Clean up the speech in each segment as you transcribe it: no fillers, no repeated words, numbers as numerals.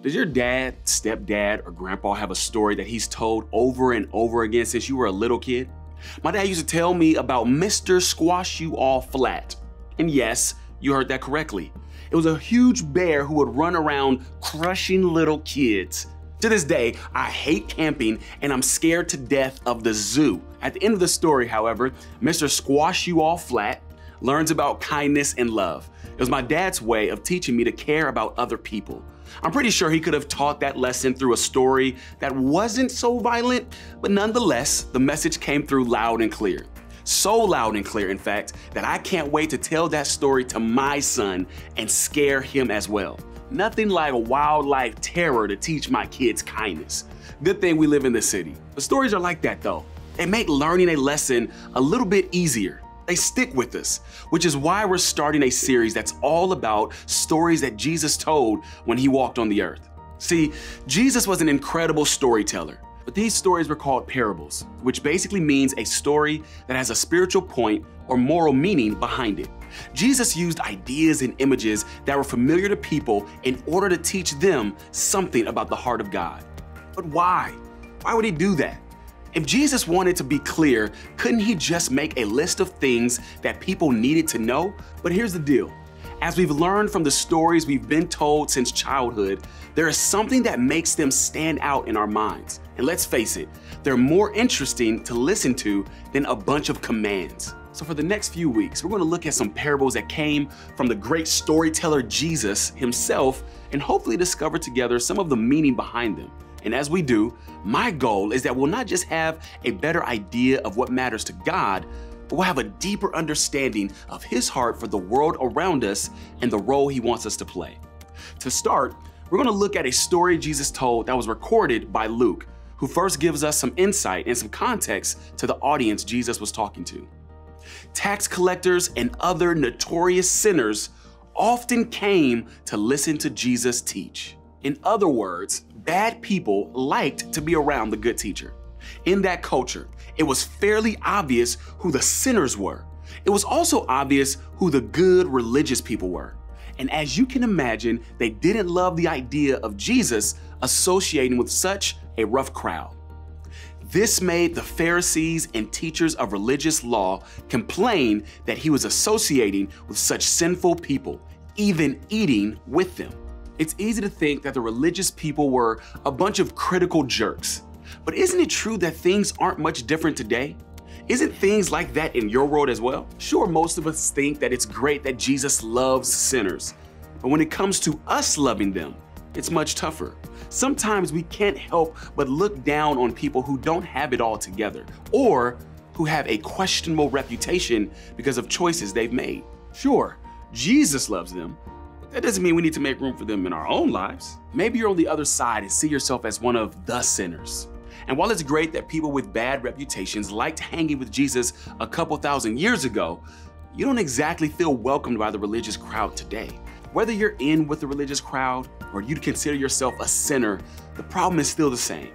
Does your dad, stepdad, or grandpa have a story that he's told over and over again since you were a little kid? My dad used to tell me about Mr. Squash You All Flat. And yes, you heard that correctly. It was a huge bear who would run around crushing little kids. To this day, I hate camping and I'm scared to death of the zoo. At the end of the story, however, Mr. Squash You All Flat learns about kindness and love. It was my dad's way of teaching me to care about other people. I'm pretty sure he could have taught that lesson through a story that wasn't so violent, but nonetheless, the message came through loud and clear. So loud and clear, in fact, that I can't wait to tell that story to my son and scare him as well. Nothing like wildlife terror to teach my kids kindness. Good thing we live in the city. The stories are like that though. They make learning a lesson a little bit easier. They stick with us, which is why we're starting a series that's all about stories that Jesus told when he walked on the earth. See, Jesus was an incredible storyteller, but these stories were called parables, which basically means a story that has a spiritual point or moral meaning behind it. Jesus used ideas and images that were familiar to people in order to teach them something about the heart of God. But why? Why would he do that? If Jesus wanted to be clear, couldn't he just make a list of things that people needed to know? But here's the deal. As we've learned from the stories we've been told since childhood, there is something that makes them stand out in our minds. And let's face it, they're more interesting to listen to than a bunch of commands. So for the next few weeks, we're going to look at some parables that came from the great storyteller Jesus himself and hopefully discover together some of the meaning behind them. And as we do, my goal is that we'll not just have a better idea of what matters to God, but we'll have a deeper understanding of his heart for the world around us and the role he wants us to play. To start, we're going to look at a story Jesus told that was recorded by Luke, who first gives us some insight and some context to the audience Jesus was talking to. Tax collectors and other notorious sinners often came to listen to Jesus teach. In other words, bad people liked to be around the good teacher. In that culture, it was fairly obvious who the sinners were. It was also obvious who the good religious people were. And as you can imagine, they didn't love the idea of Jesus associating with such a rough crowd. This made the Pharisees and teachers of religious law complain that he was associating with such sinful people, even eating with them. It's easy to think that the religious people were a bunch of critical jerks. But isn't it true that things aren't much different today? Isn't things like that in your world as well? Sure, most of us think that it's great that Jesus loves sinners. But when it comes to us loving them, it's much tougher. Sometimes we can't help but look down on people who don't have it all together or who have a questionable reputation because of choices they've made. Sure, Jesus loves them. That doesn't mean we need to make room for them in our own lives. Maybe you're on the other side and see yourself as one of the sinners. And while it's great that people with bad reputations liked hanging with Jesus a couple thousand years ago, you don't exactly feel welcomed by the religious crowd today. Whether you're in with the religious crowd or you'd consider yourself a sinner, the problem is still the same.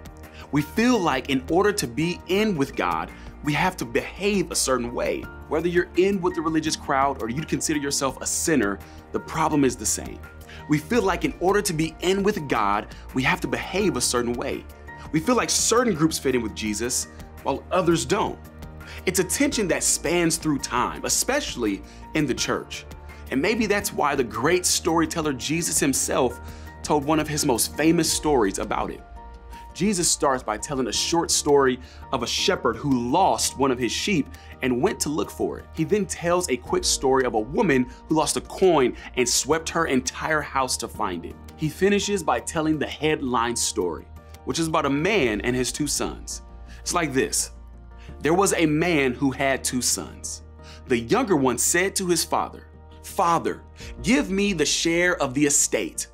We feel like in order to be in with God, we have to behave a certain way. Whether you're in with the religious crowd or you'd consider yourself a sinner, the problem is the same. We feel like in order to be in with God, we have to behave a certain way. We feel like certain groups fit in with Jesus while others don't. It's a tension that spans through time, especially in the church. And maybe that's why the great storyteller Jesus himself told one of his most famous stories about it. Jesus starts by telling a short story of a shepherd who lost one of his sheep and went to look for it. He then tells a quick story of a woman who lost a coin and swept her entire house to find it. He finishes by telling the headline story, which is about a man and his two sons. It's like this. There was a man who had two sons. The younger one said to his father, "Father, give me the share of the estate."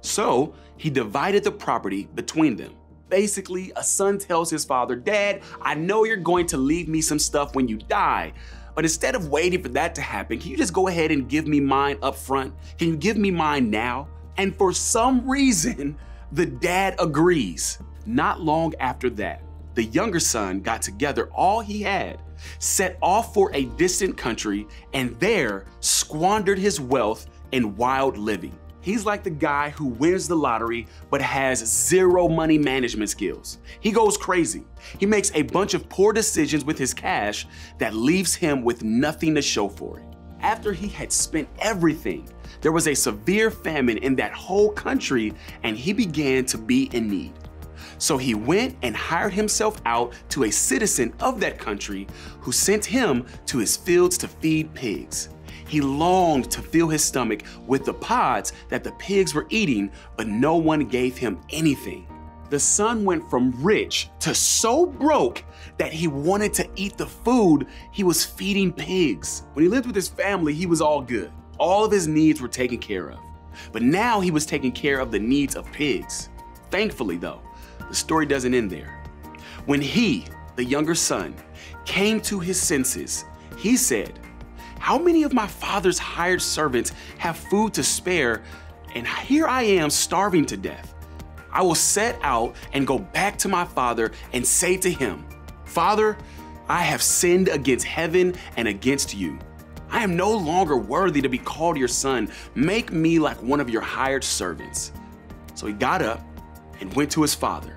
So he divided the property between them. Basically, a son tells his father, "Dad, I know you're going to leave me some stuff when you die, but instead of waiting for that to happen, can you just go ahead and give me mine up front? Can you give me mine now?" And for some reason, the dad agrees. Not long after that, the younger son got together all he had, set off for a distant country, and there squandered his wealth in wild living. He's like the guy who wins the lottery but has zero money management skills. He goes crazy. He makes a bunch of poor decisions with his cash that leaves him with nothing to show for it. After he had spent everything, there was a severe famine in that whole country and he began to be in need. So he went and hired himself out to a citizen of that country who sent him to his fields to feed pigs. He longed to fill his stomach with the pods that the pigs were eating, but no one gave him anything. The son went from rich to so broke that he wanted to eat the food he was feeding pigs. When he lived with his family, he was all good. All of his needs were taken care of. But now he was taking care of the needs of pigs. Thankfully though, the story doesn't end there. When he, the younger son, came to his senses, he said, "How many of my father's hired servants have food to spare, and here I am starving to death? I will set out and go back to my father and say to him, 'Father, I have sinned against heaven and against you. I am no longer worthy to be called your son. Make me like one of your hired servants.' So he got up and went to his father.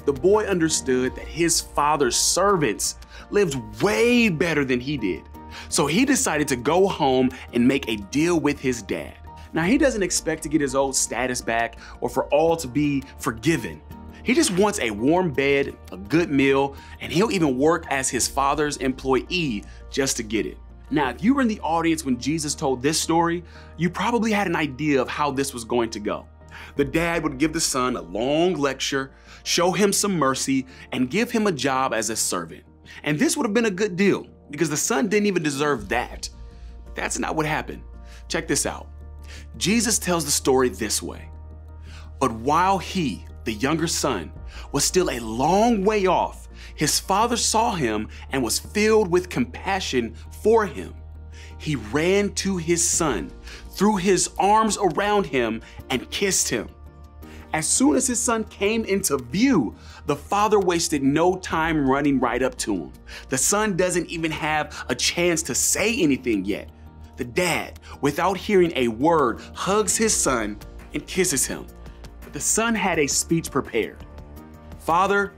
The boy understood that his father's servants lived way better than he did. So he decided to go home and make a deal with his dad. Now, he doesn't expect to get his old status back or for all to be forgiven. He just wants a warm bed, a good meal, and he'll even work as his father's employee just to get it. Now, if you were in the audience when Jesus told this story, you probably had an idea of how this was going to go. The dad would give the son a long lecture, show him some mercy, and give him a job as a servant. And this would have been a good deal because the son didn't even deserve that. But that's not what happened. Check this out. Jesus tells the story this way. But while he, the younger son, was still a long way off, his father saw him and was filled with compassion for him. He ran to his son, threw his arms around him, and kissed him. As soon as his son came into view, the father wasted no time running right up to him. The son doesn't even have a chance to say anything yet. The dad, without hearing a word, hugs his son and kisses him. But the son had a speech prepared. "Father,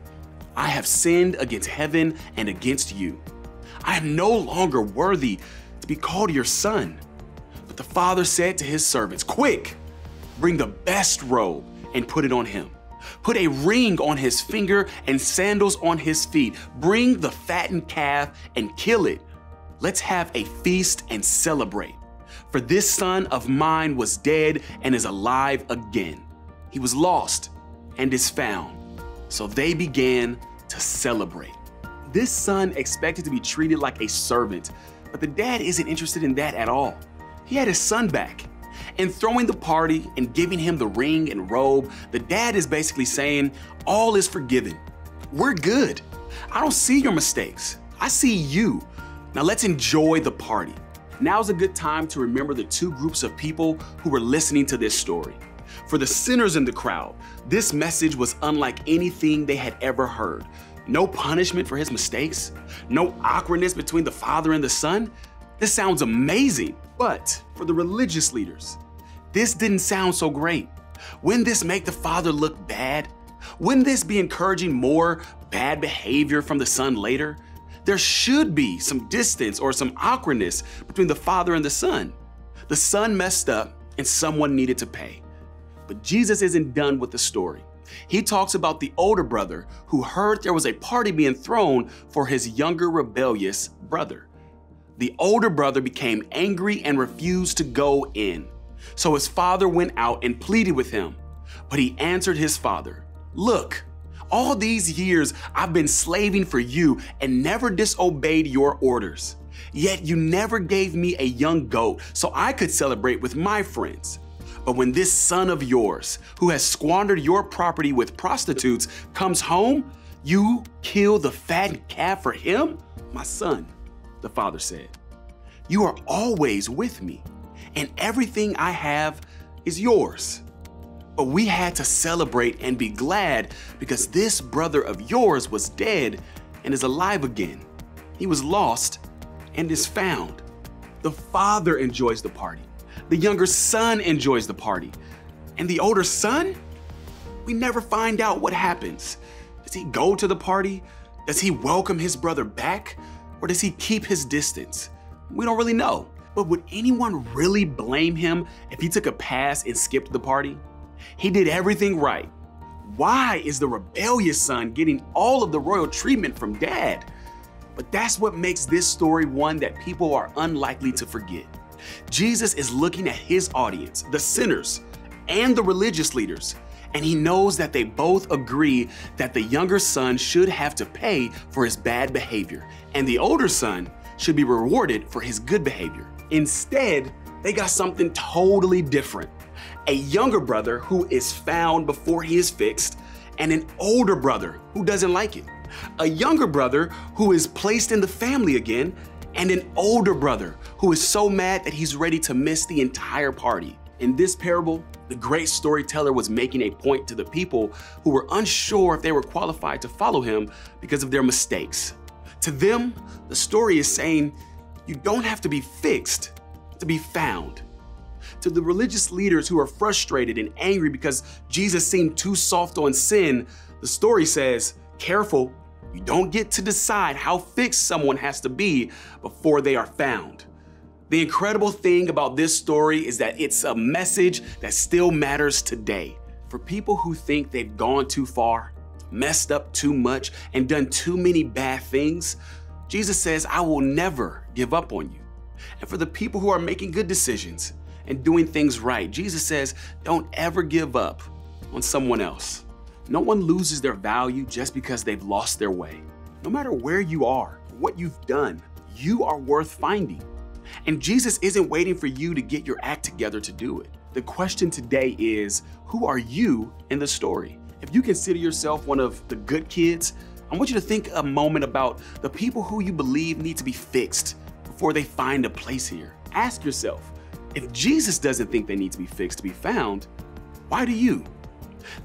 I have sinned against heaven and against you. I am no longer worthy to be called your son." But the father said to his servants, "Quick, bring the best robe and put it on him. Put a ring on his finger and sandals on his feet. Bring the fattened calf and kill it. Let's have a feast and celebrate. For this son of mine was dead and is alive again. He was lost and is found." So they began to celebrate. This son expected to be treated like a servant, but the dad isn't interested in that at all. He had his son back. In throwing the party and giving him the ring and robe, the dad is basically saying, all is forgiven. We're good. I don't see your mistakes. I see you. Now let's enjoy the party. Now's a good time to remember the two groups of people who were listening to this story. For the sinners in the crowd, this message was unlike anything they had ever heard. No punishment for his mistakes, no awkwardness between the father and the son. This sounds amazing. But for the religious leaders, this didn't sound so great. Wouldn't this make the father look bad? Wouldn't this be encouraging more bad behavior from the son later? There should be some distance or some awkwardness between the father and the son. The son messed up and someone needed to pay. But Jesus isn't done with the story. He talks about the older brother who heard there was a party being thrown for his younger rebellious brother. The older brother became angry and refused to go in. So his father went out and pleaded with him. But he answered his father, "Look, all these years I've been slaving for you and never disobeyed your orders. Yet you never gave me a young goat so I could celebrate with my friends. But when this son of yours, who has squandered your property with prostitutes, comes home, you kill the fattened calf for him? My son," the father said, "you are always with me, and everything I have is yours. But we had to celebrate and be glad because this brother of yours was dead and is alive again. He was lost and is found." The father enjoys the party. The younger son enjoys the party. And the older son? We never find out what happens. Does he go to the party? Does he welcome his brother back? Or does he keep his distance? We don't really know. But would anyone really blame him if he took a pass and skipped the party? He did everything right. Why is the rebellious son getting all of the royal treatment from dad? But that's what makes this story one that people are unlikely to forget. Jesus is looking at his audience, the sinners and the religious leaders, and he knows that they both agree that the younger son should have to pay for his bad behavior, and the older son should be rewarded for his good behavior. Instead, they got something totally different. A younger brother who is found before he is fixed, and an older brother who doesn't like it. A younger brother who is placed in the family again, and an older brother who is so mad that he's ready to miss the entire party. In this parable, the great storyteller was making a point to the people who were unsure if they were qualified to follow him because of their mistakes. To them, the story is saying, you don't have to be fixed to be found. To the religious leaders who are frustrated and angry because Jesus seemed too soft on sin, the story says, careful, you don't get to decide how fixed someone has to be before they are found. The incredible thing about this story is that it's a message that still matters today. For people who think they've gone too far, messed up too much, and done too many bad things, Jesus says, I will never give up on you. And for the people who are making good decisions and doing things right, Jesus says, don't ever give up on someone else. No one loses their value just because they've lost their way. No matter where you are, what you've done, you are worth finding. And Jesus isn't waiting for you to get your act together to do it. The question today is, who are you in the story? If you consider yourself one of the good kids, I want you to think a moment about the people who you believe need to be fixed before they find a place here. Ask yourself, if Jesus doesn't think they need to be fixed to be found, why do you?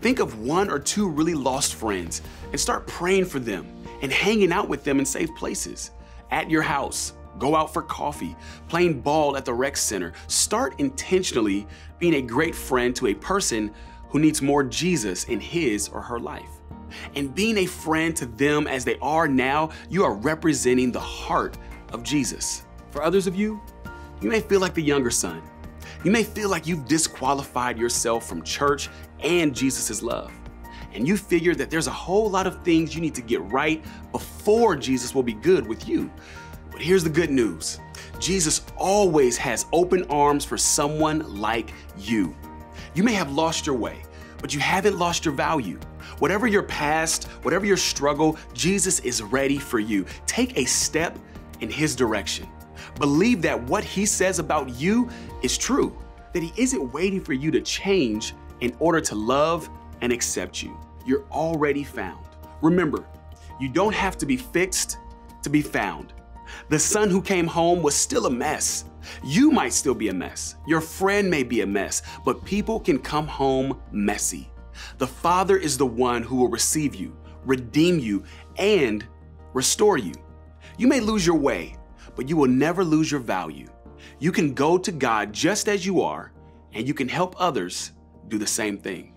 Think of one or two really lost friends and start praying for them and hanging out with them in safe places. At your house, go out for coffee, playing ball at the rec center. Start intentionally being a great friend to a person who needs more Jesus in his or her life. And being a friend to them as they are now, you are representing the heart of Jesus. For others of you, you may feel like the younger son. You may feel like you've disqualified yourself from church and Jesus' love. And you figure that there's a whole lot of things you need to get right before Jesus will be good with you. But here's the good news. Jesus always has open arms for someone like you. You may have lost your way, but you haven't lost your value. Whatever your past, whatever your struggle, Jesus is ready for you. Take a step in his direction. Believe that what he says about you is true, that he isn't waiting for you to change in order to love and accept you. You're already found. Remember, you don't have to be fixed to be found. The son who came home was still a mess. You might still be a mess. Your friend may be a mess, but people can come home messy. The Father is the one who will receive you, redeem you, and restore you. You may lose your way, but you will never lose your value. You can go to God just as you are, and you can help others do the same thing.